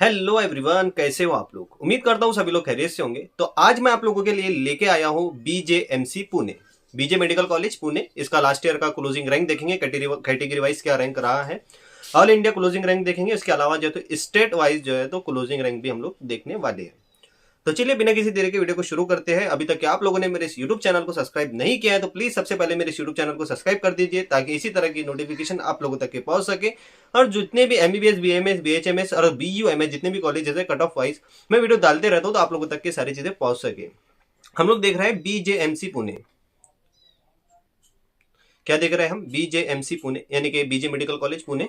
Hello everyone, कैसे हो आप लोग। उम्मीद करता हूँ सभी लोग खैरियत से होंगे। तो आज मैं आप लोगों के लिए लेके आया हूँ BJMC Pune, BJ medical college Pune. इसका लास्ट ईयर का क्लोजिंग रैंक देखेंगे, कैटेगरी वाइज क्या रैंक रहा है। ऑल इंडिया क्लोजिंग रैंक देखेंगे, इसके अलावा जो है तो स्टेट वाइज जो है तो क्लोजिंग रैंक भी हम लोग देखने वाले हैं। तो चलिए बिना किसी देरी के वीडियो को शुरू करते हैं। अभी तक क्या आप लोगों ने मेरे इस यूट्यूब चैनल को सब्सक्राइब नहीं किया है तो प्लीज सबसे पहले मेरे इस यूट्यूब चैनल को सब्सक्राइब कर दीजिए, ताकि इसी तरह की नोटिफिकेशन आप लोगों तक के पहुंच सके। और जितने भी एमबीबीएस, बीएमएस, बीएचएमएस और बीयूएमएस जितने भी कॉलेजेस है कट ऑफ वाइज मैं वीडियो डालते रहता हूँ, तो आप लोगों तक के सारी चीजें पहुंच सके। हम लोग देख रहे हैं बीजेएमसी पुणे। क्या देख रहे हैं हम? बीजेएमसी पुणे यानी कि BJ medical college Pune.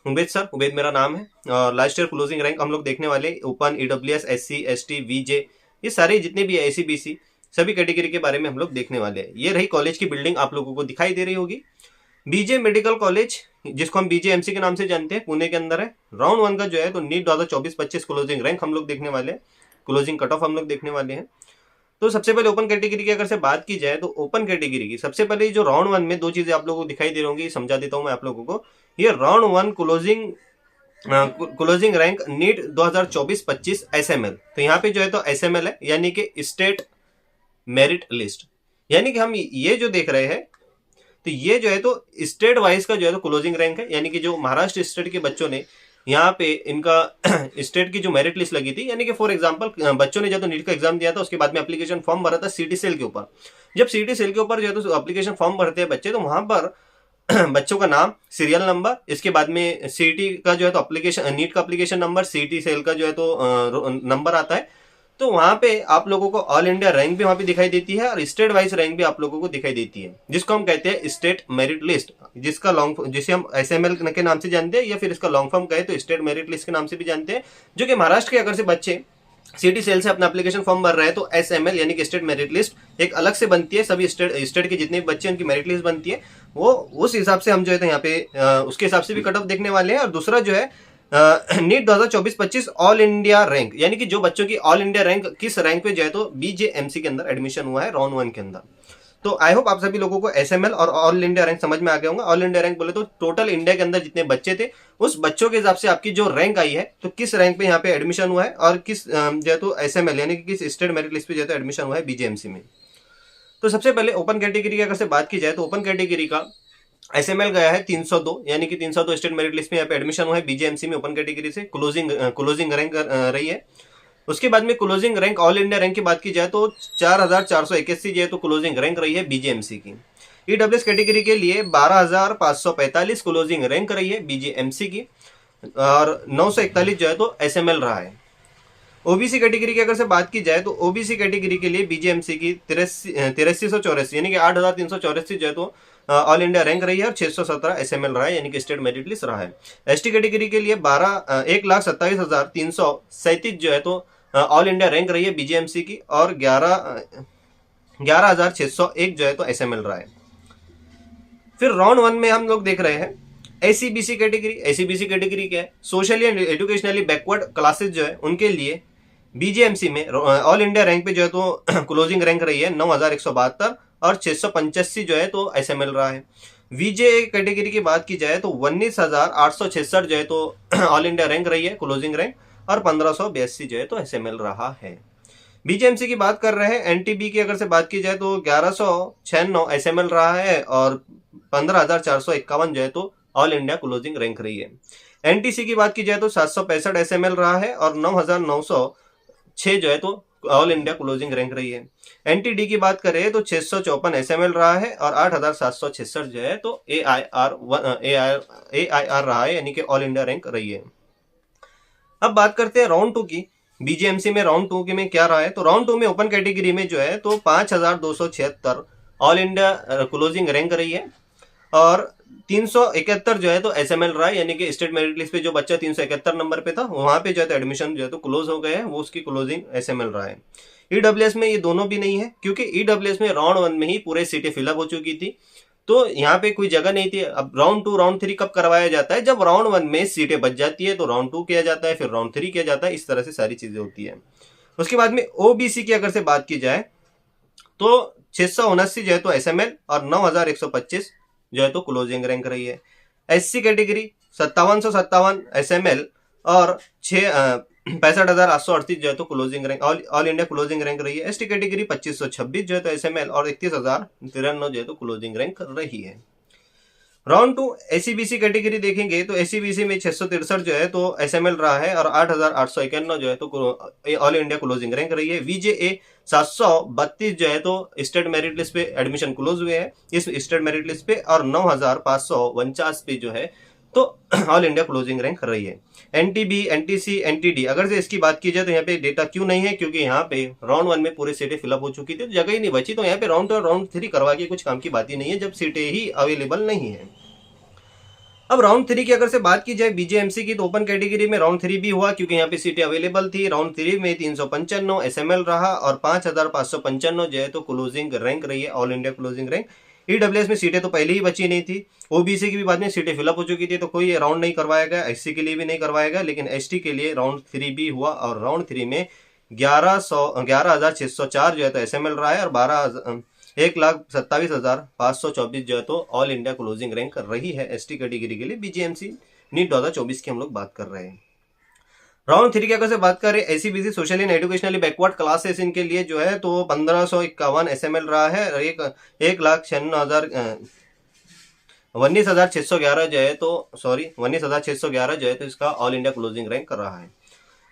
Ubed sir, Ubed मेरा नाम है। और लास्ट ईयर क्लोजिंग रैंक हम लोग देखने वाले ओपन, ईडब्ल्यूएस, एससी, एसटी, वीजे, ये सारे जितने भी एसी बीसी सभी कैटेगरी के बारे में हम लोग देखने वाले हैं। ये रही कॉलेज की बिल्डिंग, आप लोगों को दिखाई दे रही होगी। बीजे मेडिकल कॉलेज, जिसको हम बीजेएमसी के नाम से जानते हैं, पुणे के अंदर है। राउंड वन का जो है तो नीट 2024-25 क्लोजिंग रैंक हम लोग देखने वाले हैं, क्लोजिंग कट ऑफ हम लोग देखने वाले हैं। तो सबसे पहले ओपन कैटेगरी की अगर से बात की जाए तो ओपन कैटेगरी की सबसे पहले जो राउंड वन में दो चीजें आप लोगों को दिखाई दे रही होंगी, समझा देता हूं मैं आप लोगों को। ये round one closing rank NEET 2024-25 SML. तो यहाँ पे जो है तो एसएमएल है, यानी कि स्टेट मेरिट लिस्ट। यानी कि हम ये जो देख रहे हैं तो ये जो है तो स्टेट वाइज का जो है तो क्लोजिंग रैंक है। यानी कि जो महाराष्ट्र स्टेट के बच्चों ने यहाँ पे इनका स्टेट की जो मेरिट लिस्ट लगी थी, यानी कि फॉर एग्जांपल बच्चों ने जब तो नीट का एग्जाम दिया था, उसके बाद में एप्लीकेशन फॉर्म भरा था सीटी सेल के ऊपर। जब सीटी सेल के ऊपर जो है तो एप्लीकेशन फॉर्म भरते हैं बच्चे, तो वहां पर बच्चों का नाम, सीरियल नंबर, इसके बाद में सीटी का जो है तो एप्लीकेशन, नीट का एप्लीकेशन नंबर, सीटी सेल का जो है तो नंबर आता है। तो वहां पे आप लोगों को ऑल इंडिया रैंक भी वहां पे दिखाई देती है और स्टेट वाइज रैंक भी आप लोगों को दिखाई देती है, जिसको हम कहते हैं स्टेट मेरिट लिस्ट, जिसका लॉन्ग, जिसे हम एसएमएल के नाम से जानते हैं, या फिर इसका लॉन्ग फॉर्म कहे तो स्टेट मेरिट लिस्ट के नाम से भी जानते हैं। जो कि महाराष्ट्र के अगर से बच्चे सिटी सेल से अपना एप्लीकेशन फॉर्म भर रहे हैं तो एसएमएल यानी कि स्टेट मेरिट लिस्ट एक अलग से बनती है। सभी स्टेट के जितने भी बच्चे उनकी मेरिट लिस्ट बनती है, वो उस हिसाब से हम जो है तो यहाँ पे उसके हिसाब से भी कट ऑफ देखने वाले हैं। और दूसरा जो है नीट 2024-25 ऑल इंडिया रैंक, यानी कि जो बच्चों की ऑल इंडिया रैंक किस रैंक पे जो है तो बीजेएमसी के अंदर एडमिशन हुआ है राउंड वन के अंदर। तो आई होप आप सभी लोगों को एसएमएल और ऑल इंडिया रैंक समझ में आ गया होगा। ऑल इंडिया रैंक बोले तो टोटल इंडिया के अंदर जितने बच्चे थे उस बच्चों के हिसाब से आपकी जो रैंक आई है, तो किस रैंक पे यहाँ पे एडमिशन हुआ है और किस जो है तो एसएमएल यानी कि किस स्टेट मेरिट लिस्ट पे जो है तो एडमिशन हुआ है बीजेएमसी में। तो सबसे पहले ओपन कैटेगरी की अगर से बात की जाए तो ओपन कैटेगरी का एसएमएल गया है 302, यानी कि 302 स्टेट मेरिट लिस्ट में यहाँ पे एडमिशन हुआ है बीजेएमसी में ओपन कैटेगरी से। क्लोजिंग रैंक रही है। उसके बाद में closing rank all India rank की बात की जाए तो 4481 जो है तो क्लोजिंग रैंक रही है बीजेएमसी की। ईडब्ल्यूएस कैटेगरी के लिए 12545 क्लोजिंग रैंक रही है बीजेएमसी की, और 941 जो है तो एसएमएल रहा है। ओबीसी कैटेगरी की अगर से बात की जाए तो ओबीसी कैटेगरी के लिए बीजेएमसी की 8384 यानी कि 8384 जो है तो ऑल इंडिया रैंक रही है, और 617 एसएमएल रहा है, यानी कि स्टेट मेरिट लिस्ट रहा है। एसटी कैटेगरी के लिए 1,27,337 जो है तो ऑल इंडिया रैंक रही है बीजेएमसी की, और 11,601 जो है तो एसएमएल रहा है। फिर राउंड वन में हम लोग देख रहे हैं एसीबीसी कैटेगरी। एसीबीसी कैटेगरी क्या है? Socially and educationally backward classes जो है उनके लिए बीजेएमसी में ऑल इंडिया रैंक पे जो है तो क्लोजिंग रैंक रही है 9,172, और 685 जो है तो एसएमएल रहा है। वीजे कैटेगरी की बात की जाए तो 19,866 जो है तो ऑल इंडिया रैंक रही है क्लोजिंग रैंक, और 1582 जो है तो एसएमएल रहा है। बीजेएमसी की बात कर रहे हैं। एनटीबी की अगर से बात की जाए तो 1196 एसएमएल रहा है, और 15,451 जो है तो ऑल इंडिया क्लोजिंग रैंक रही है। एनटीसी की बात की जाए तो 765 एसएमएल रहा है, और 9,906 जो है तो ऑल इंडिया क्लोजिंग रैंक रही है। एनटीडी की बात करें तो 654 एसएमएल रहा है, और 8,766 जो है तो एआईआर रहा है, यानी कि ऑल इंडिया रैंक रही है। अब बात करते हैं राउंड टू की। बीजेएमसी में राउंड टू के में क्या रहा है? तो राउंड टू में ओपन कैटेगरी में जो है तो 5,276 ऑल इंडिया क्लोजिंग रैंक रही है, और 371 जो है तो एसएमएल रहा है, यानी कि स्टेट मेरिट लिस्ट पे जो बच्चा 371 नंबर पे था वहां पे जो है तो एडमिशन जो है तो क्लोज हो गए हैं, वो उसकी क्लोजिंग एसएमएल रहा है। ईडब्ल्यूएस में ये दोनों भी नहीं है, क्योंकि ईडब्ल्यूएस में राउंड वन में ही पूरे सीटें फिलअप हो चुकी थी, तो यहाँ पे कोई जगह नहीं थी। अब राउंड टू राउंड थ्री कब करवाया जाता है? जब राउंड वन में सीटें बच जाती है तो राउंड टू किया जाता है, फिर राउंड थ्री किया जाता है, इस तरह से सारी चीजें होती है। उसके बाद में ओबीसी की अगर से बात की जाए तो 679 जो है तो एसएमएल, और 9,125 जो है तो क्लोजिंग रैंक रही है। एससी कैटेगरी 5757 एसएमएल, और 65,838 जो है तो closing rank all India closing rank रही है। एसटी कैटेगरी 2526 जो है तो एसएमएल और 31,093 जो है तो क्लोजिंग रैंक रही है। राउंड 2 एसीबीसी कैटेगरी देखेंगे तो एसीबीसी में 663 जो है तो एसएमएल रहा है और 8,851 जो है तो ऑल इंडिया क्लोजिंग रैंक रही है। वीजेए 732 जो है तो स्टेट मेरिट लिस्ट पे एडमिशन क्लोज हुए हैं इस स्टेट मेरिट लिस्ट पे, और 9,549 पे जो है तो ऑल इंडिया क्लोजिंग रैंक रही है। एनटीबी, एनटीसी, एनटीडी, अगर से इसकी बात की जाए तो यहाँ पे डेटा क्यों नहीं है, क्योंकि यहाँ पे राउंड 1 में पूरी सीटें फिलअप हो चुकी थी तो जगह ही नहीं बची, तो यहाँ पे राउंड 2 और राउंड 3 करवा के कुछ काम की बात ही नहीं है जब सीटें ही अवेलेबल नहीं है। अब राउंड 3 की अगर से बात की जाए बीजेएमसी की तो ओपन कैटेगरी में राउंड 3 भी हुआ क्योंकि यहाँ पे सीटें अवेलेबल थी। राउंड 3 में 395 एसएमएल रहा और 5,595 जो है तो क्लोजिंग रैंक रही है, all India closing rank. EWS में सीटें तो पहले ही बची नहीं थी। ओबीसी की भी बाद में सीटें फिलअप हो चुकी थी तो कोई राउंड नहीं करवाया गया, एससी के लिए भी नहीं करवाया गया, लेकिन एसटी के लिए राउंड 3 भी हुआ और राउंड 3 में 11,604 जो है तो एसएमएल रहा है और 1,27,524 जो है तो ऑल इंडिया क्लोजिंग रैंक रही है एसटी कैटेगरी के लिए। बीजेएमसी नीट 2024 की हम लोग बात कर रहे हैं। राउंड 3 की अगर से बात करें ACBC socially and educationally backward classes इनके लिए जो है तो 1,551 एसएमएल रहा है और 19,611 जो है तो 19,611 जो है तो इसका ऑल इंडिया क्लोजिंग रैंक कर रहा है।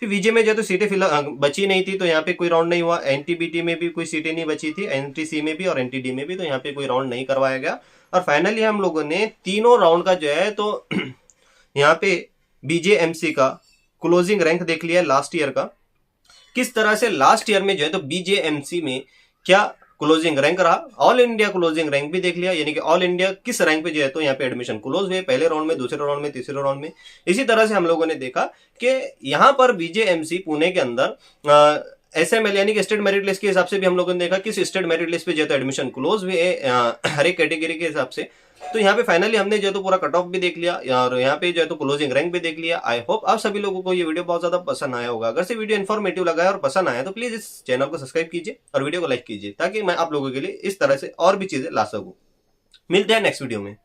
फिर वीजे में जो है तो सीटें फिलहाल बची नहीं थी तो यहाँ पे कोई राउंड नहीं हुआ। एनटीबीटी में भी कोई सीटें नहीं बची थी, एनटीसी में भी और एनटीडी में भी, तो यहाँ पे कोई राउंड नहीं करवाया गया। और फाइनली हम लोगों ने तीनों राउंड का जो है तो यहाँ पे बीजेएमसी का क्लोजिंग रैंक देख लिया लास्ट ईयर का, किस तरह से लास्ट ईयर में जो है तो बीजेएमसी में क्या क्लोजिंग रैंक रहा। ऑल इंडिया क्लोजिंग रैंक भी देख लिया, यानी कि ऑल इंडिया किस रैंक पे जो है तो यहाँ पे एडमिशन क्लोज हुए, पहले राउंड में, दूसरे राउंड में, तीसरे राउंड में। इसी तरह से हम लोगों ने देखा कि यहाँ पर बीजेएमसी पुणे के अंदर एसएमएल यानी कि स्टेट मेरिट लिस्ट के हिसाब से भी हम लोगों ने देखा किस स्टेट मेरिट लिस्ट पे जो है तो एडमिशन क्लोज हुए हर एक कैटेगरी के हिसाब से। तो यहाँ पे फाइनली हमने जो है तो पूरा कट ऑफ भी देख लिया और यहाँ पे जो है तो क्लोजिंग रैंक भी देख लिया। आई होप आप सभी लोगों को ये वीडियो बहुत ज्यादा पसंद आया होगा। अगर से वीडियो इन्फॉर्मेटिव लगा है और पसंद आया तो प्लीज इस चैनल को सब्सक्राइब कीजिए और वीडियो को लाइक कीजिए ताकि मैं आप लोगों के लिए इस तरह से और भी चीजें ला सकूं। मिलते हैं नेक्स्ट वीडियो में।